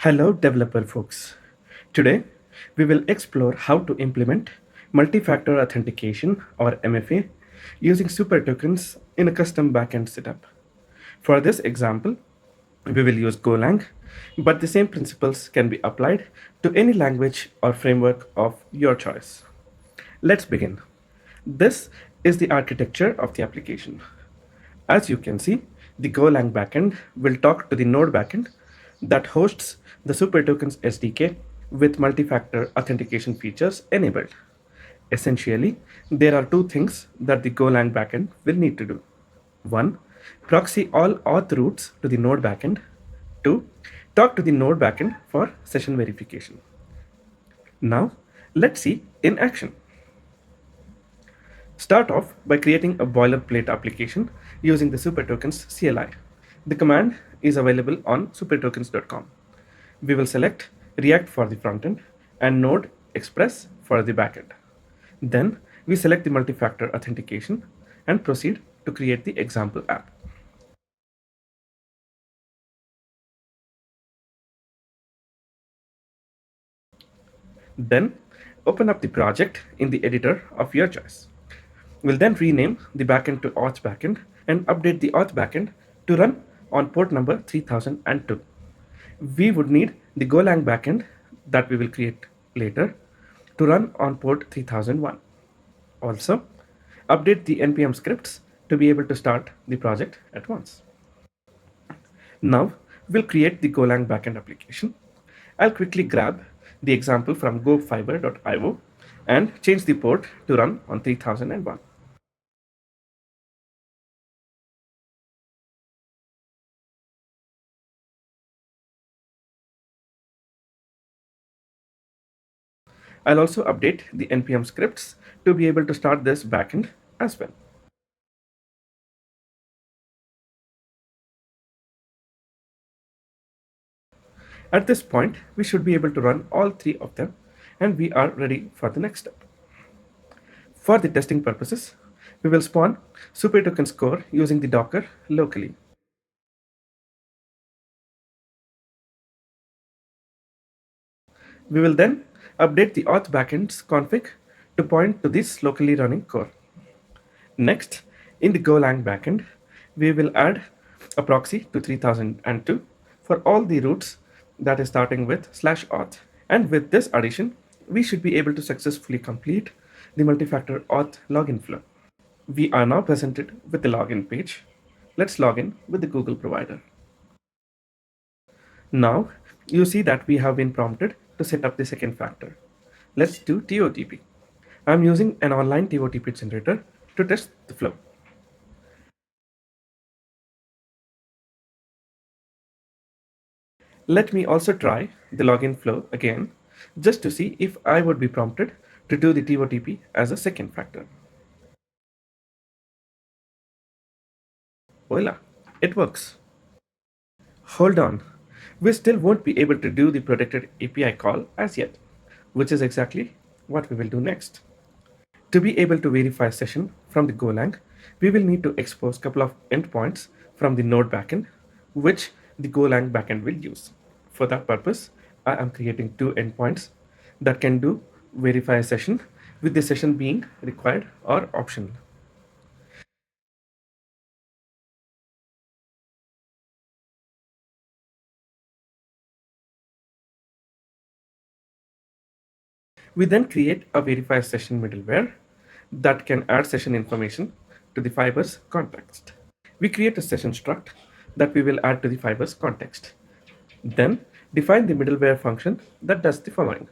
Hello, developer folks. Today, we will explore how to implement multi-factor authentication or MFA using Supertokens in a custom backend setup. For this example, we will use Golang, but the same principles can be applied to any language or framework of your choice. Let's begin. This is the architecture of the application. As you can see, the Golang backend will talk to the Node backend that hosts the Supertokens SDK with multi-factor authentication features enabled. Essentially, there are two things that the Golang backend will need to do. One, proxy all auth routes to the Node backend. Two, talk to the Node backend for session verification. Now, let's see in action. Start off by creating a boilerplate application using the Supertokens CLI. The command is available on supertokens.com. We will select React for the frontend and Node Express for the backend. Then we select the multi-factor authentication and proceed to create the example app. Then open up the project in the editor of your choice. We'll then rename the backend to auth backend and update the auth backend to run on port number 3002. We would need the Golang backend that we will create later to run on port 3001. Also, update the npm scripts to be able to start the project at once. Now, we'll create the Golang backend application. I'll quickly grab the example from gofiber.io and change the port to run on 3001. I'll also update the npm scripts to be able to start this backend as well. At this point, we should be able to run all three of them, and we are ready for the next step. For the testing purposes, we will spawn Supertokens core using the Docker locally. We will then update the auth backend's config to point to this locally running core. Next, in the Golang backend, we will add a proxy to 3002 for all the routes that is starting with /auth. And with this addition, we should be able to successfully complete the multi-factor auth login flow. We are now presented with the login page. Let's log in with the Google provider. Now, you see that we have been prompted to set up the second factor. Let's do TOTP. I'm using an online TOTP generator to test the flow. Let me also try the login flow again, just to see if I would be prompted to do the TOTP as a second factor. Voila, it works. Hold on, we still won't be able to do the protected API call as yet, which is exactly what we will do next. To be able to verify session from the Golang, we will need to expose a couple of endpoints from the Node backend, which the Golang backend will use. For that purpose, I am creating two endpoints that can do verify session, with the session being required or optional. We then create a verify session middleware that can add session information to the fibers context. We create a session struct that we will add to the fibers context. Then define the middleware function that does the following.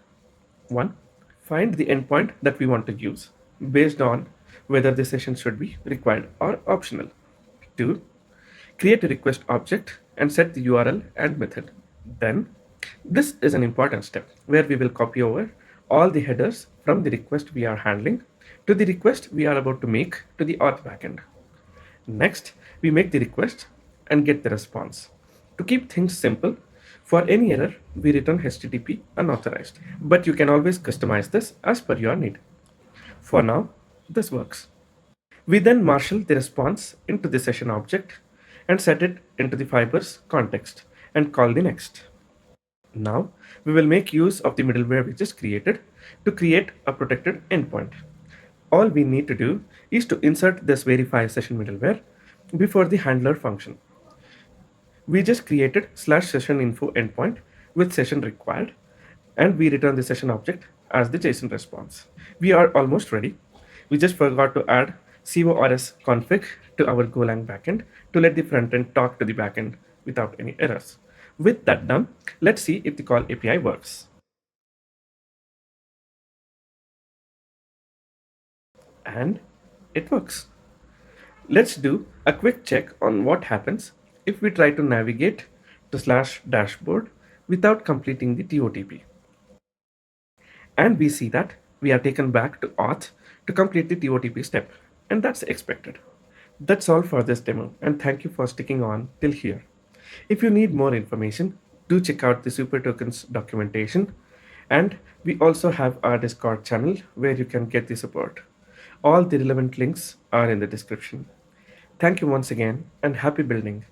1. Find the endpoint that we want to use based on whether the session should be required or optional. 2. Create a request object and set the URL and method. Then, this is an important step where we will copy over all the headers from the request we are handling to the request we are about to make to the auth backend. Next, we make the request and get the response. To keep things simple, for any error, we return HTTP unauthorized, but you can always customize this as per your need. For now, this works. We then marshal the response into the session object and set it into the fibers context and call the next. Now, we will make use of the middleware we just created to create a protected endpoint. All we need to do is to insert this verify session middleware before the handler function. We just created slash session info endpoint with session required, and we return the session object as the JSON response. We are almost ready. We just forgot to add CORS config to our Golang backend to let the frontend talk to the backend without any errors. With that done, let's see if the call API works. And it works. Let's do a quick check on what happens if we try to navigate to slash dashboard without completing the TOTP. And we see that we are taken back to auth to complete the TOTP step, and that's expected. That's all for this demo, and thank you for sticking on till here. If you need more information, do check out the Supertokens documentation, and we also have our Discord channel where you can get the support. All the relevant links are in the description. Thank you once again, and happy building.